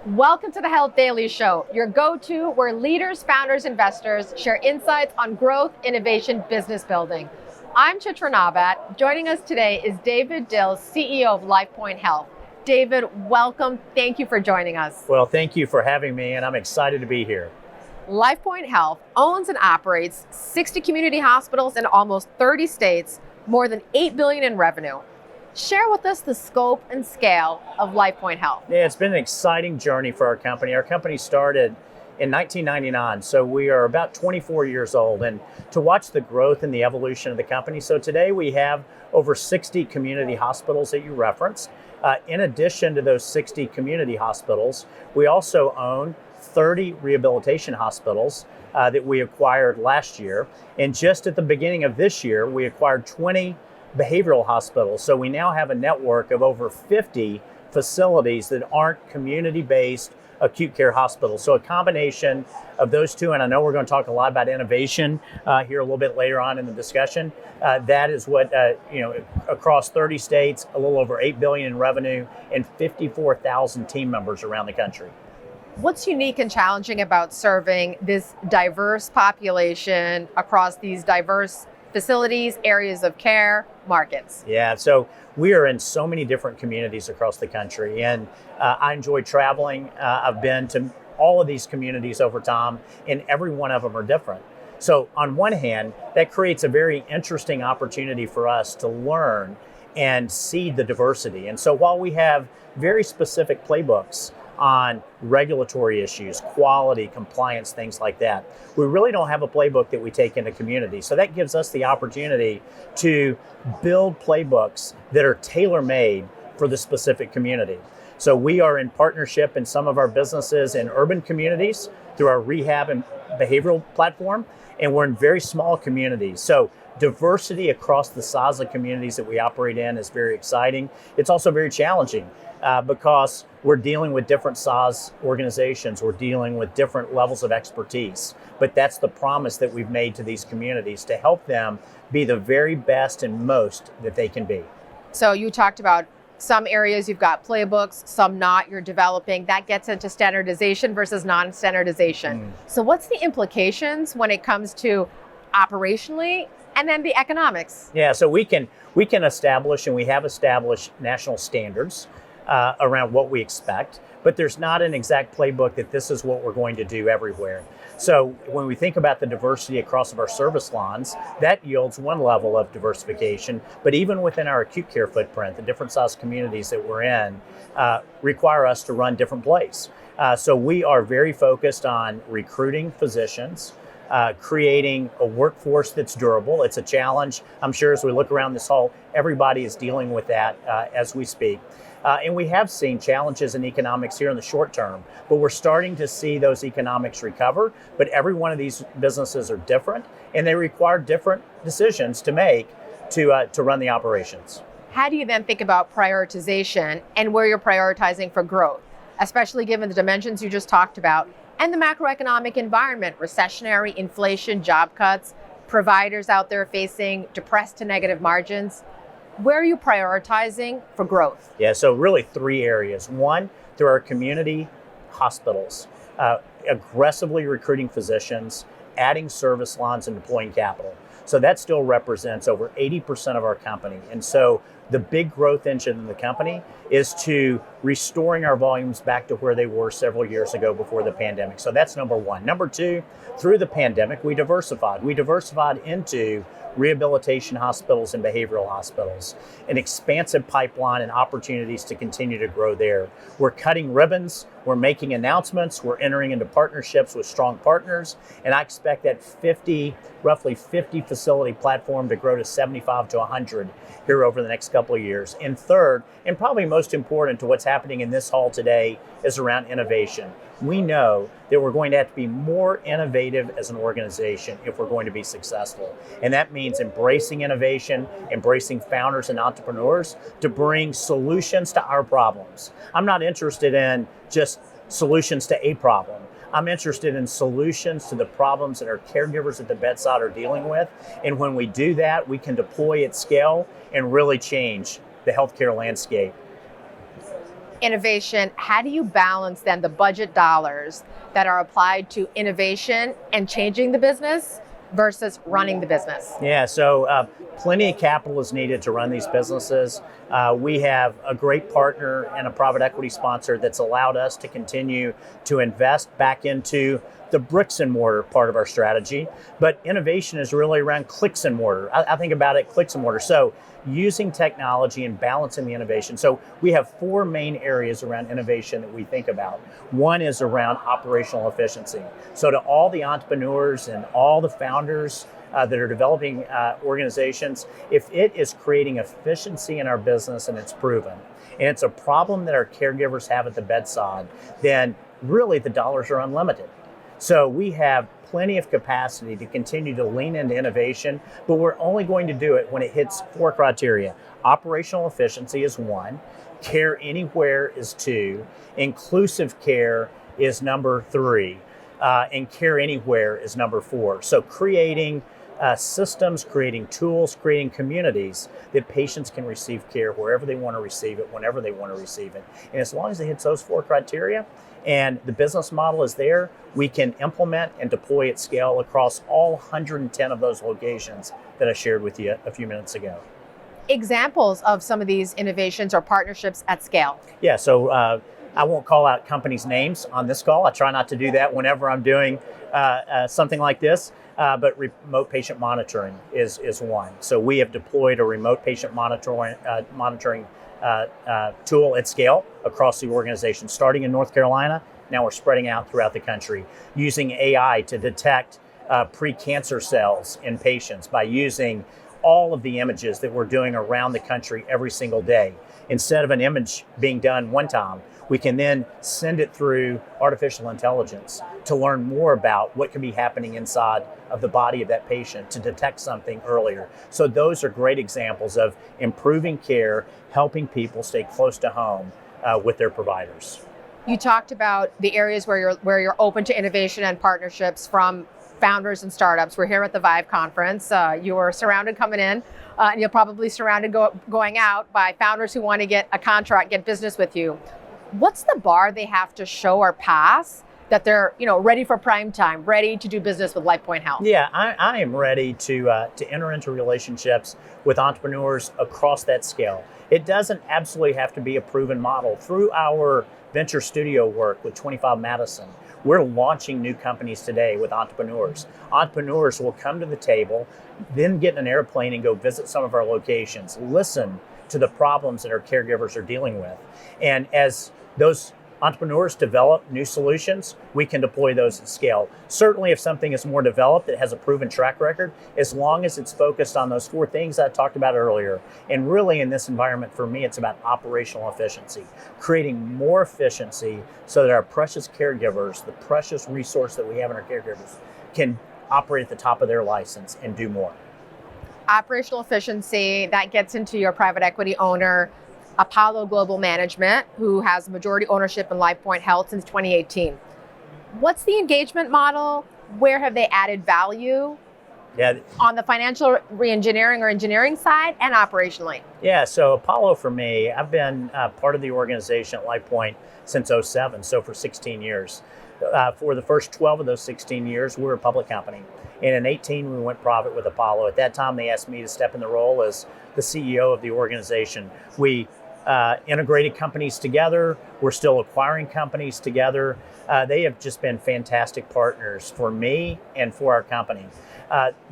Welcome to the Health Daily Show, your go-to where leaders, founders, investors share insights on growth, innovation, business building. I'm Chitra Nabat. Joining us today is David Dill, CEO of Lifepoint Health. David, welcome. Thank you for joining us. Well, thank you for having me, and I'm excited to be here. Lifepoint Health owns and operates 60 community hospitals in almost 30 states, more than $8 billion in revenue. Share with us the scope and scale of Lifepoint Health. Yeah, it's been an exciting journey for our company. Our company started in 1999, so we are about 24 years old. And to watch the growth and the evolution of the company, so today we have over 60 community hospitals that you referenced. In addition to those 60 community hospitals, we also own 30 rehabilitation hospitals that we acquired last year. And just at the beginning of this year, we acquired 20 behavioral hospitals. So we now have a network of over 50 facilities that aren't community-based acute care hospitals. So a combination of those two, and I know we're going to talk a lot about innovation here a little bit later on in the discussion. That is what, across 30 states, a little over $8 billion in revenue and 54,000 team members around the country. What's unique and challenging about serving this diverse population across these diverse facilities, areas of care, markets? Yeah, so we are in so many different communities across the country, and I enjoy traveling. I've been to all of these communities over time, and every one of them are different. So on one hand, that creates a very interesting opportunity for us to learn and see the diversity. And so while we have very specific playbooks on regulatory issues, quality, compliance, things like that, we really don't have a playbook that we take into community. So that gives us the opportunity to build playbooks that are tailor-made for the specific community. So we are in partnership in some of our businesses in urban communities through our rehab and behavioral platform, and we're in very small communities. So diversity across the size of communities that we operate in is very exciting. It's also very challenging because we're dealing with different size organizations. We're dealing with different levels of expertise. But that's the promise that we've made to these communities, to help them be the very best and most that they can be. So you talked about some areas you've got playbooks, some not, you're developing. That gets into standardization versus non-standardization. So what's the implications when it comes to operationally and then the economics? Yeah, so we can establish, and we have established, national standards around what we expect, but there's not an exact playbook that this is what we're going to do everywhere. So when we think about the diversity across our service lines, that yields one level of diversification, but even within our acute care footprint, the different size communities that we're in require us to run different plays. So we are very focused on recruiting physicians, creating a workforce that's durable. It's a challenge. I'm sure as we look around this hall, everybody is dealing with that as we speak. And we have seen challenges in economics here in the short term, but we're starting to see those economics recover. But every one of these businesses are different, and they require different decisions to make to run the operations. How do you then think about prioritization and where you're prioritizing for growth, especially given the dimensions you just talked about and the macroeconomic environment, recessionary, inflation, job cuts, providers out there facing depressed to negative margins? Where are you prioritizing for growth? Yeah, so really three areas. One, through our community hospitals, aggressively recruiting physicians, adding service lines, and deploying capital. So that still represents over 80% of our company. And so the big growth engine in the company is to restoring our volumes back to where they were several years ago before the pandemic. So that's number one. Number two, through the pandemic, we diversified. We diversified into rehabilitation hospitals and behavioral hospitals, an expansive pipeline and opportunities to continue to grow there. We're cutting ribbons, we're making announcements, we're entering into partnerships with strong partners, and I expect that roughly 50 facility platform to grow to 75 to 100 here over the next couple of years. And third, and probably most important to what's happening in this hall today, is around innovation. We know that we're going to have to be more innovative as an organization if we're going to be successful. And that means embracing innovation, embracing founders and entrepreneurs to bring solutions to our problems. I'm not interested in just solutions to a problem. I'm interested in solutions to the problems that our caregivers at the bedside are dealing with. And when we do that, we can deploy at scale and really change the healthcare landscape. innovation, how do you balance then the budget dollars that are applied to innovation and changing the business versus running the business? Yeah, so plenty of capital is needed to run these businesses. We have a great partner and a private equity sponsor that's allowed us to continue to invest back into the bricks and mortar part of our strategy. But innovation is really around clicks and mortar. I think about it clicks and mortar. So using technology and balancing the innovation. So we have four main areas around innovation that we think about. One is around operational efficiency. So to all the entrepreneurs and all the founders that are developing organizations, if it is creating efficiency in our business and it's proven, and it's a problem that our caregivers have at the bedside, then really the dollars are unlimited. So we have plenty of capacity to continue to lean into innovation, but we're only going to do it when it hits four criteria. Operational efficiency is one, care anywhere is two, inclusive care is number three, and care anywhere is number four. So creating systems, creating tools, creating communities that patients can receive care wherever they want to receive it, whenever they want to receive it. And as long as it hits those four criteria and the business model is there, we can implement and deploy at scale across all 110 of those locations that I shared with you a few minutes ago. Examples of some of these innovations or partnerships at scale. Yeah, so I won't call out companies' names on this call. I try not to do that whenever I'm doing something like this. But remote patient monitoring is one. So we have deployed a remote patient monitoring tool at scale across the organization, starting in North Carolina. Now we're spreading out throughout the country, using AI to detect pre-cancer cells in patients by using all of the images that we're doing around the country every single day. Instead of an image being done one time, we can then send it through artificial intelligence to learn more about what could be happening inside of the body of that patient to detect something earlier. So those are great examples of improving care, helping people stay close to home with their providers. You talked about the areas where you're open to innovation and partnerships from founders and startups. We're here at the Vive conference. You were surrounded coming in, and you're probably surrounded going out by founders who want to get a contract, get business with you. What's the bar they have to show or pass that they're ready for prime time, ready to do business with Lifepoint Health? Yeah, I am ready to enter into relationships with entrepreneurs across that scale. It doesn't absolutely have to be a proven model. Through our venture studio work with 25 Madison, we're launching new companies today with entrepreneurs. Entrepreneurs will come to the table, then get in an airplane and go visit some of our locations, listen to the problems that our caregivers are dealing with. And as those entrepreneurs develop new solutions, we can deploy those at scale. Certainly if something is more developed that has a proven track record, as long as it's focused on those four things I talked about earlier. And really in this environment, for me, it's about operational efficiency, creating more efficiency so that our precious caregivers, the precious resource that we have in our caregivers, can operate at the top of their license and do more. Operational efficiency, that gets into your private equity owner, Apollo Global Management, who has majority ownership in Lifepoint Health since 2018. What's the engagement model? Where have they added value? Yeah. On the financial re-engineering or engineering side and operationally? Yeah, so Apollo for me, I've been part of the organization at Lifepoint since 2007, so for 16 years. For the first 12 of those 16 years, we were a public company. And in 18, we went private with Apollo. At that time, they asked me to step in the role as the CEO of the organization. We integrated companies together. We're still acquiring companies together. They have just been fantastic partners for me and for our company.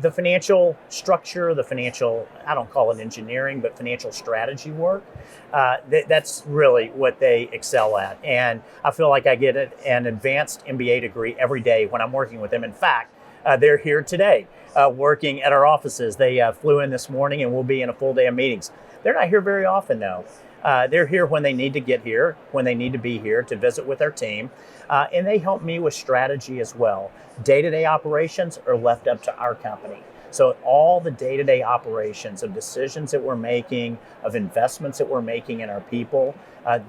The financial structure, the financial, I don't call it engineering, but financial strategy work, that's really what they excel at. And I feel like I get an advanced MBA degree every day when I'm working with them. In fact, they're here today working at our offices. They flew in this morning and we'll be in a full day of meetings. They're not here very often though. They're here when they need to get here, when they need to be here to visit with our team. And they help me with strategy as well. Day-to-day operations are left up to our company. So all the day-to-day operations of decisions that we're making, of investments that we're making in our people,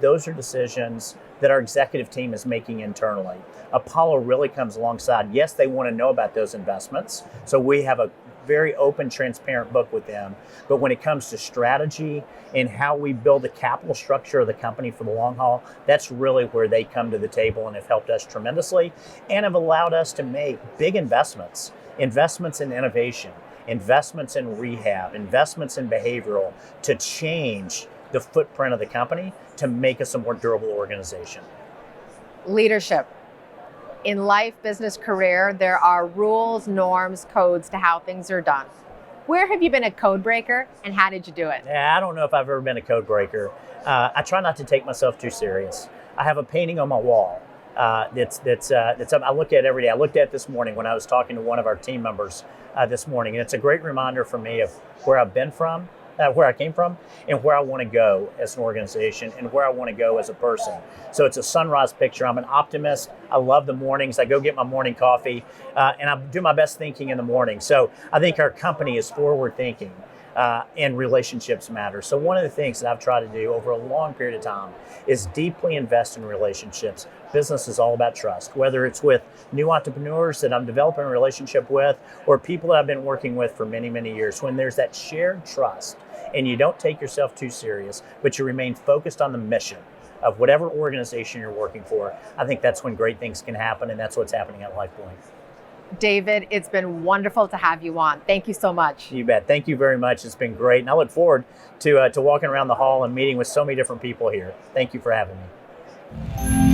those are decisions that our executive team is making internally. Apollo really comes alongside. Yes, they want to know about those investments. So we have a very open, transparent book with them. But when it comes to strategy and how we build the capital structure of the company for the long haul, that's really where they come to the table and have helped us tremendously and have allowed us to make big investments in innovation, investments in rehab, investments in behavioral to change the footprint of the company to make us a more durable organization. Leadership. In life, business, career, there are rules, norms, codes to how things are done. Where have you been a code breaker and how did you do it? I don't know if I've ever been a code breaker. I try not to take myself too serious. I have a painting on my wall that's I look at every day. I looked at it this morning when I was talking to one of our team members this morning, and it's a great reminder for me of where I've been from, where I came from, and where I want to go as an organization and where I want to go as a person. So it's a sunrise picture. I'm an optimist. I love the mornings. I go get my morning coffee, and I do my best thinking in the morning. So I think our company is forward thinking. And relationships matter. So one of the things that I've tried to do over a long period of time is deeply invest in relationships. Business is all about trust, whether it's with new entrepreneurs that I'm developing a relationship with or people that I've been working with for many, many years. When there's that shared trust and you don't take yourself too serious, but you remain focused on the mission of whatever organization you're working for, I think that's when great things can happen, and that's what's happening at Lifepoint. David, it's been wonderful to have you on. Thank you so much. You bet. Thank you very much. It's been great. And I look forward to walking around the hall and meeting with so many different people here. Thank you for having me.